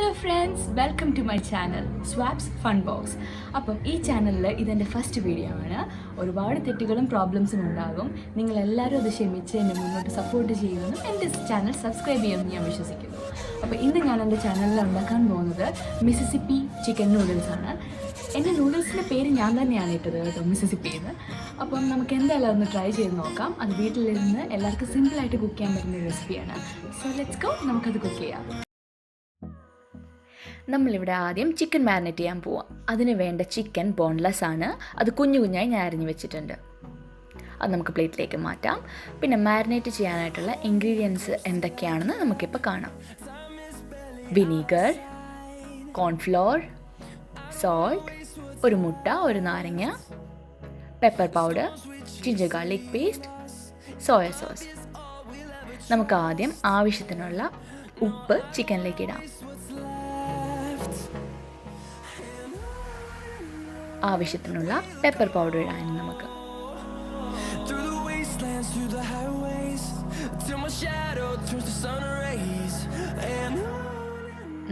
Hello friends, welcome to my channel swaps fun box. അപ്പം ഈ ചാനലിൽ ഇതെൻ്റെ ഫസ്റ്റ് വീഡിയോ ആണ്. ഒരുപാട് തെറ്റുകളും പ്രോബ്ലംസും ഉണ്ടാകും. നിങ്ങളെല്ലാവരും അത് ക്ഷമിച്ച് എന്നെ മുന്നോട്ട് സപ്പോർട്ട് ചെയ്യുമെന്നും എൻ്റെ ചാനൽ സബ്സ്ക്രൈബ് ചെയ്യുമെന്ന് ഞാൻ വിശ്വസിക്കുന്നു. അപ്പോൾ ഇന്ന് ഞാൻ എൻ്റെ ചാനലിൽ ഉണ്ടാക്കാൻ പോകുന്നത് മിസിസിപ്പി ചിക്കൻ നൂഡിൽസ് ആണ്. എൻ്റെ നൂഡിൽസിൻ്റെ പേര് ഞാൻ തന്നെയാണ് ഇട്ടത് കേട്ടോ, മിസിസിപ്പിന്ന്. അപ്പം നമുക്ക് എന്തായാലും ഒന്ന് ട്രൈ ചെയ്ത് നോക്കാം. അത് വീട്ടിലിരുന്ന് എല്ലാവർക്കും സിമ്പിളായിട്ട് കുക്ക് ചെയ്യാൻ പറ്റുന്ന റെസിപ്പിയാണ്. സോ ലെറ്റ്സ് ഗോ, നമുക്കത് കുക്ക് ചെയ്യാം. നമ്മളിവിടെ ആദ്യം ചിക്കൻ മാരിനേറ്റ് ചെയ്യാൻ പോവാം. അതിന് വേണ്ട ചിക്കൻ ബോൺലെസ് ആണ്. അത് കുഞ്ഞു കുഞ്ഞായി ഞാൻ അരിഞ്ഞ് വെച്ചിട്ടുണ്ട്. അത് നമുക്ക് പ്ലേറ്റിലേക്ക് മാറ്റാം. പിന്നെ മാരിനേറ്റ് ചെയ്യാനായിട്ടുള്ള ഇൻഗ്രീഡിയൻസ് എന്തൊക്കെയാണെന്ന് നമുക്കിപ്പോൾ കാണാം. വിനീഗർ, കോൺഫ്ലോർ, സോൾട്ട്, ഒരു മുട്ട, ഒരു നാരങ്ങ, pepper powder, ginger garlic paste, soya sauce. നമുക്ക് ആദ്യം ആവശ്യത്തിനുള്ള ഉപ്പ് ചിക്കനിലേക്ക് ഇടാം. ആവശ്യത്തിനുള്ള പെപ്പർ പൗഡർ ഇടാൻ നമുക്ക്.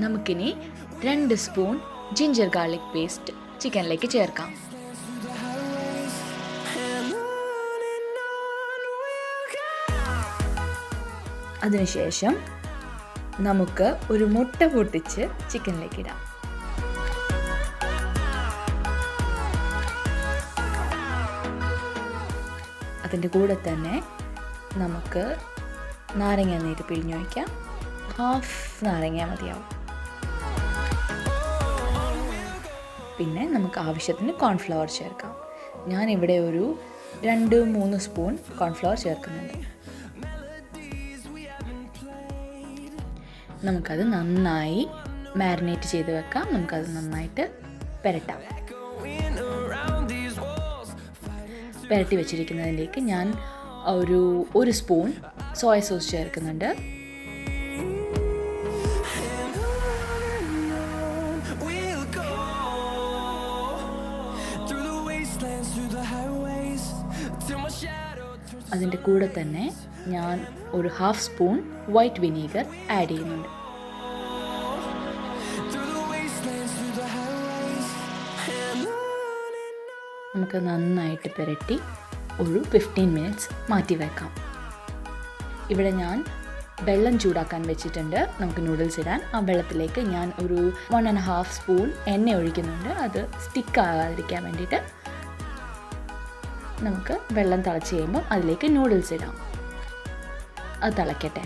നമുക്കിനി 2 സ്പൂൺ ജിഞ്ചർ ഗാർലിക് പേസ്റ്റ് ചിക്കനിലേക്ക് ചേർക്കാം. അതിനുശേഷം നമുക്ക് ഒരു മുട്ട പൊട്ടിച്ച് ചിക്കനിലേക്ക് ഇടാം. അതിൻ്റെ കൂടെ തന്നെ നമുക്ക് നാരങ്ങ നീര് പിഴിഞ്ഞ് വയ്ക്കാം. ഹാഫ് നാരങ്ങ മതിയാവും. പിന്നെ നമുക്ക് ആവശ്യത്തിന് കോൺഫ്ലവർ ചേർക്കാം. ഞാനിവിടെ ഒരു 2-3 സ്പൂൺ കോൺഫ്ലവർ ചേർക്കുന്നുണ്ട്. നമുക്കത് നന്നായി മാരിനേറ്റ് ചെയ്ത് വെക്കാം. നമുക്കത് നന്നായിട്ട് പുരട്ടാം. പുരട്ടി വെച്ചിരിക്കുന്നതിലേക്ക് ഞാൻ ഒരു സ്പൂൺ സോയ സോസ് ചേർക്കുന്നുണ്ട്. അതിൻ്റെ കൂടെ തന്നെ ഞാൻ ഒരു half spoon white vinegar add ചെയ്യുന്നുണ്ട്. നമുക്ക് നന്നായിട്ട് പുരട്ടി ഒരു 15 മിനിറ്റ്സ് മാറ്റി വെക്കാം. ഇവിടെ ഞാൻ വെള്ളം ചൂടാക്കാൻ വെച്ചിട്ടുണ്ട്. നമുക്ക് നൂഡിൽസ് ഇടാൻ. ആ വെള്ളത്തിലേക്ക് ഞാൻ ഒരു 1.5 സ്പൂൺ എണ്ണ ഒഴിക്കുന്നുണ്ട്. അത് സ്റ്റിക്ക് ആകാതിരിക്കാൻ വേണ്ടിയിട്ട്. നമുക്ക് വെള്ളം തിളച്ച് കഴിയുമ്പോൾ അതിലേക്ക് നൂഡിൽസ് ഇടാം. അത് തിളയ്ക്കട്ടെ.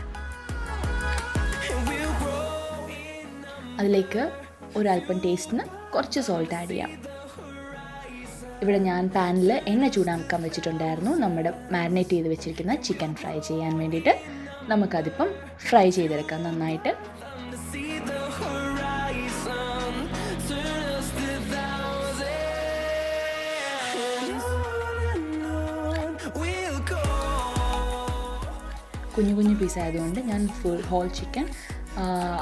അതിലേക്ക് ഒരല്പം ടേസ്റ്റിന് കുറച്ച് സോൾട്ട് ആഡ് ചെയ്യാം. ഇവിടെ ഞാൻ പാനിൽ എണ്ണ ചൂടാക്കാൻ വെച്ചിട്ടുണ്ടായിരുന്നു. നമ്മുടെ മാരിനേറ്റ് ചെയ്ത് വെച്ചിരിക്കുന്ന ചിക്കൻ ഫ്രൈ ചെയ്യാൻ വേണ്ടിയിട്ട്. നമുക്കതിപ്പം ഫ്രൈ ചെയ്തെടുക്കാം നന്നായിട്ട്. കുഞ്ഞു കുഞ്ഞു പീസ് ആയതുകൊണ്ട് ഞാൻ ഫുൾ ഹോൾ ചിക്കൻ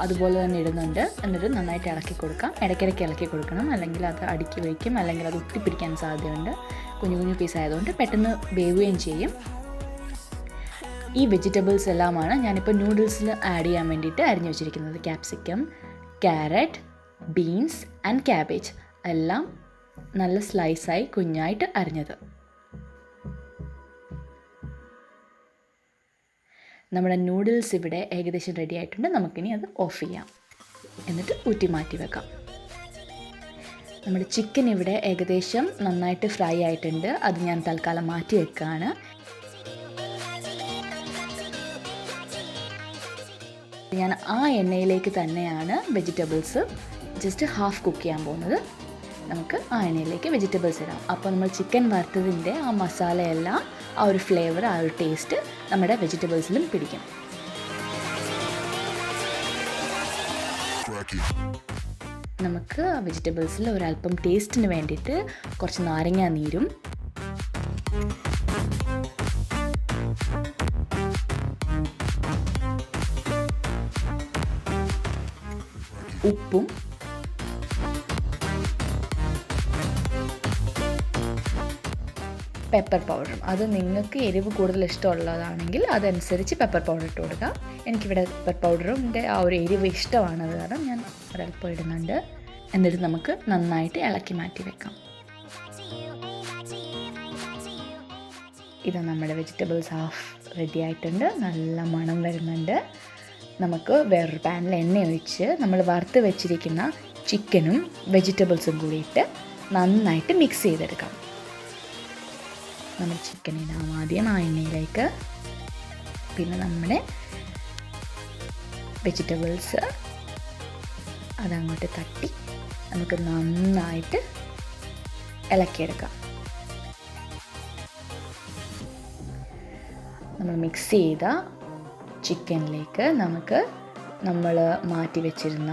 അതുപോലെ തന്നെ ഇടുന്നുണ്ട്. എന്നിട്ട് നന്നായിട്ട് ഇളക്കി കൊടുക്കാം. ഇടയ്ക്കിടയ്ക്ക് ഇളക്കി കൊടുക്കണം, അല്ലെങ്കിൽ അത് അടുക്കി വയ്ക്കും, അല്ലെങ്കിൽ അത് ഒട്ടിപ്പിടിക്കാൻ സാധ്യതയുണ്ട്. കുഞ്ഞു കുഞ്ഞു പീസ് ആയതുകൊണ്ട് പെട്ടെന്ന് വേവുകയും ചെയ്യും. ഈ വെജിറ്റബിൾസ് എല്ലാമാണ് ഞാനിപ്പോൾ നൂഡിൽസിൽ ആഡ് ചെയ്യാൻ വേണ്ടിയിട്ട് അരിഞ്ഞു വെച്ചിരിക്കുന്നത്. Capsicum, carrot, beans and cabbage എല്ലാം നല്ല സ്ലൈസായി കുഞ്ഞായിട്ട് അരിഞ്ഞത്. നമ്മുടെ നൂഡിൽസ് ഇവിടെ ഏകദേശം റെഡി ആയിട്ടുണ്ട്. നമുക്കിനി അത് ഓഫ് ചെയ്യാം. എന്നിട്ട് ഊറ്റി മാറ്റി വെക്കാം. നമ്മുടെ ചിക്കൻ ഇവിടെ ഏകദേശം നന്നായിട്ട് ഫ്രൈ ആയിട്ടുണ്ട്. അത് ഞാൻ തൽക്കാലം മാറ്റി വെക്കുകയാണ്. ഞാൻ ആ എണ്ണയിലേക്ക് തന്നെയാണ് വെജിറ്റബിൾസ് ജസ്റ്റ് ഹാഫ് കുക്ക് ചെയ്യാൻ പോകുന്നത്. നമുക്ക് ആ എണ്ണയിലേക്ക് വെജിറ്റബിൾസ് ഇടാം. അപ്പോൾ നമ്മൾ ചിക്കൻ വറുത്തതിൻ്റെ ആ മസാലയെല്ലാം, ആ ഒരു ഫ്ലേവർ, ആ ഒരു ടേസ്റ്റ് നമ്മുടെ വെജിറ്റബിൾസിലും പിടിക്കും. നമുക്ക് വെജിറ്റബിൾസിൽ ഒരല്പം ടേസ്റ്റിന് വേണ്ടിയിട്ട് കുറച്ച് നാരങ്ങ നീരും ഉപ്പും പെപ്പർ പൗഡറും. അത് നിങ്ങൾക്ക് എരിവ് കൂടുതൽ ഇഷ്ടമുള്ളതാണെങ്കിൽ അതനുസരിച്ച് പെപ്പർ പൗഡർ ഇട്ട് കൊടുക്കുക. എനിക്കിവിടെ പെപ്പർ പൗഡറിൻ്റെ ആ ഒരു എരിവ് ഇഷ്ടമാണത് കാരണം ഞാൻ ഒരല്പം ഇടുന്നുണ്ട്. എന്നിട്ട് നമുക്ക് നന്നായിട്ട് ഇളക്കി മാറ്റി വെക്കാം. ഇത് നമ്മുടെ വെജിറ്റബിൾസ് ഹാഫ് റെഡി ആയിട്ടുണ്ട്. നല്ല മണം വരുന്നുണ്ട്. നമുക്ക് വേറൊരു പാനിൽ എണ്ണ ഒഴിച്ച് നമ്മൾ വറുത്ത് വെച്ചിരിക്കുന്ന ചിക്കനും വെജിറ്റബിൾസും കൂടിയിട്ട് നന്നായിട്ട് മിക്സ് ചെയ്തെടുക്കാം. നമ്മൾ ചിക്കൻ ഇടാം ആദ്യം ആ എണ്ണയിലേക്ക്. പിന്നെ നമ്മുടെ വെജിറ്റബിൾസ് അതങ്ങോട്ട് തട്ടി നമുക്ക് നന്നായിട്ട് ഇളക്കിയെടുക്കാം. നമ്മൾ മിക്സ് ചെയ്ത ചിക്കനിലേക്ക് നമുക്ക് നമ്മൾ മാറ്റി വെച്ചിരുന്ന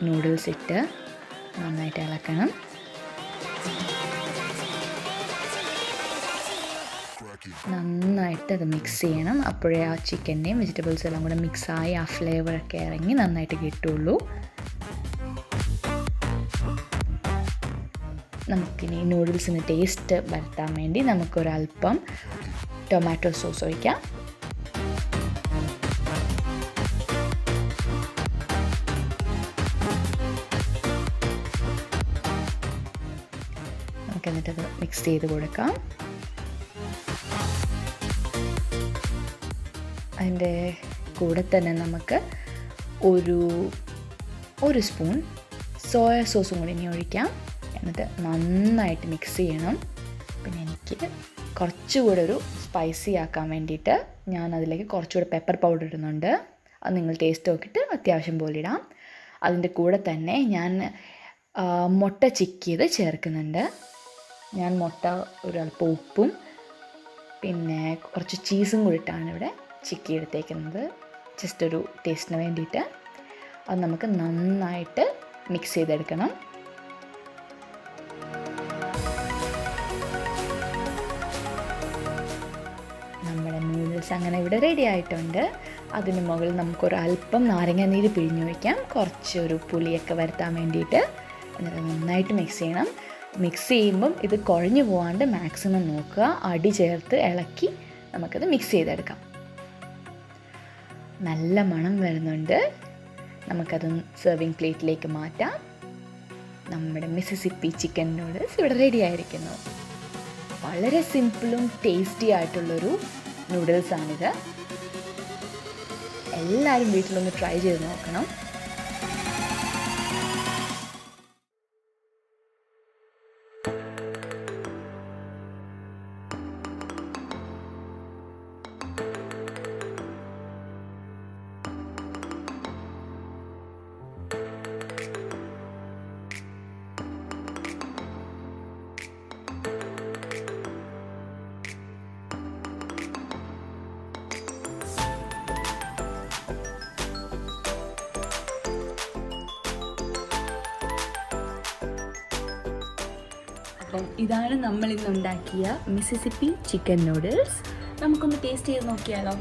നൂഡിൽസ് ഇട്ട് നന്നായിട്ട് ഇളക്കണം. നന്നായിട്ട് അത് മിക്സ് ചെയ്യണം. അപ്പോഴേ ആ ചിക്കൻ്റെയും വെജിറ്റബിൾസ് എല്ലാം കൂടെ മിക്സായി ആ ഫ്ലേവറൊക്കെ ഇറങ്ങി നന്നായിട്ട് കിട്ടുള്ളൂ. നമുക്കിനി നൂഡിൽസിന് ടേസ്റ്റ് വരുത്താൻ വേണ്ടി നമുക്കൊരല്പം ടൊമാറ്റോ സോസ് ഒഴിക്കാം. നമുക്കെന്നിട്ടത് മിക്സ് ചെയ്ത് കൊടുക്കാം. അതിൻ്റെ കൂടെ തന്നെ നമുക്ക് ഒരു സ്പൂൺ സോയ സോസും കൂടി ഇനി ഒഴിക്കാം. എന്നിട്ട് നന്നായിട്ട് മിക്സ് ചെയ്യണം. പിന്നെ എനിക്ക് കുറച്ചുകൂടെ ഒരു സ്പൈസി ആക്കാൻ വേണ്ടിയിട്ട് ഞാൻ അതിലേക്ക് കുറച്ചുകൂടെ പെപ്പർ പൗഡർ ഇടുന്നുണ്ട്. അത് നിങ്ങൾ ടേസ്റ്റ് നോക്കിയിട്ട് അത്യാവശ്യം പോലെ ഇടാം. അതിൻ്റെ കൂടെ തന്നെ ഞാൻ മുട്ട ചിക്കിയത് ചേർക്കുന്നുണ്ട്. ഞാൻ മുട്ട ഒരല്പം ഉപ്പും പിന്നെ കുറച്ച് ചീസും കൂടിയിട്ടാണ് ഇവിടെ ചിക്കി എടുത്തേക്കുന്നത്, ജസ്റ്റ് ഒരു ടേസ്റ്റിന് വേണ്ടിയിട്ട്. അത് നമുക്ക് നന്നായിട്ട് മിക്സ് ചെയ്തെടുക്കണം. നമ്മുടെ നൂഡിൽസ് അങ്ങനെ ഇവിടെ റെഡി ആയിട്ടുണ്ട്. അതിന് മുകളിൽ നമുക്കൊരല്പം നാരങ്ങ നീര് പിഴിഞ്ഞ് വയ്ക്കാം, കുറച്ചൊരു പുളിയൊക്കെ വരുത്താൻ വേണ്ടിയിട്ട്. എന്നിട്ട് നന്നായിട്ട് മിക്സ് ചെയ്യണം. മിക്സ് ചെയ്യുമ്പം ഇത് കുഴഞ്ഞു പോകാണ്ട് മാക്സിമം നോക്കുക. അടി ചേർത്ത് ഇളക്കി നമുക്കത് മിക്സ് ചെയ്തെടുക്കാം. നല്ല മണം വരുന്നുണ്ട്. നമുക്കത് സെർവിങ് പ്ലേറ്റിലേക്ക് മാറ്റാം. നമ്മുടെ മിസിസിപ്പി ചിക്കൻ നൂഡിൽസ് ഇവിടെ റെഡി ആയിരിക്കുന്നു. വളരെ സിമ്പിളും ടേസ്റ്റി ആയിട്ടുള്ളൊരു നൂഡിൽസാണിത്. എല്ലാവരും വീട്ടിലൊന്ന് ട്രൈ ചെയ്ത് നോക്കണം. അപ്പം ഇതാണ് നമ്മൾ ഇന്നുണ്ടാക്കിയ മിസിസിപ്പി ചിക്കൻ നൂഡിൽസ്. നമുക്കൊന്ന് ടേസ്റ്റ് ചെയ്ത് നോക്കിയാലോ?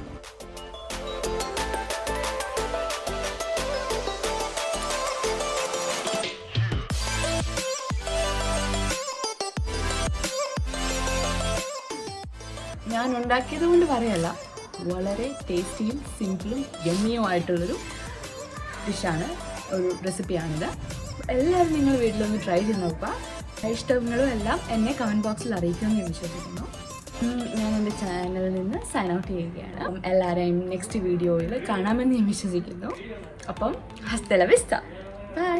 ഞാൻ ഉണ്ടാക്കിയത് കൊണ്ട് പറയല്ല, വളരെ ടേസ്റ്റിയും സിമ്പിളും യമ്മിയുമായിട്ടുള്ളൊരു ഡിഷാണ്, ഒരു റെസിപ്പിയാണിത്. എല്ലാവരും നിങ്ങൾ വീട്ടിലൊന്ന് ട്രൈ ചെയ്ത് നോക്കുക. ഇഷ്ടങ്ങളും എല്ലാം എന്നെ കമൻറ്റ് ബോക്സിൽ അറിയിക്കുമെന്ന് ഞാൻ വിശ്വസിക്കുന്നു. ഞാൻ എൻ്റെ ചാനലിൽ നിന്ന് സൈൻ ഔട്ട് ചെയ്യുകയാണ്. എല്ലാവരെയും നെക്സ്റ്റ് വീഡിയോയിൽ കാണാമെന്ന് ഞാൻ വിശ്വസിക്കുന്നു. അപ്പം ഹസ്ത ല വിസ്ത, ബൈ.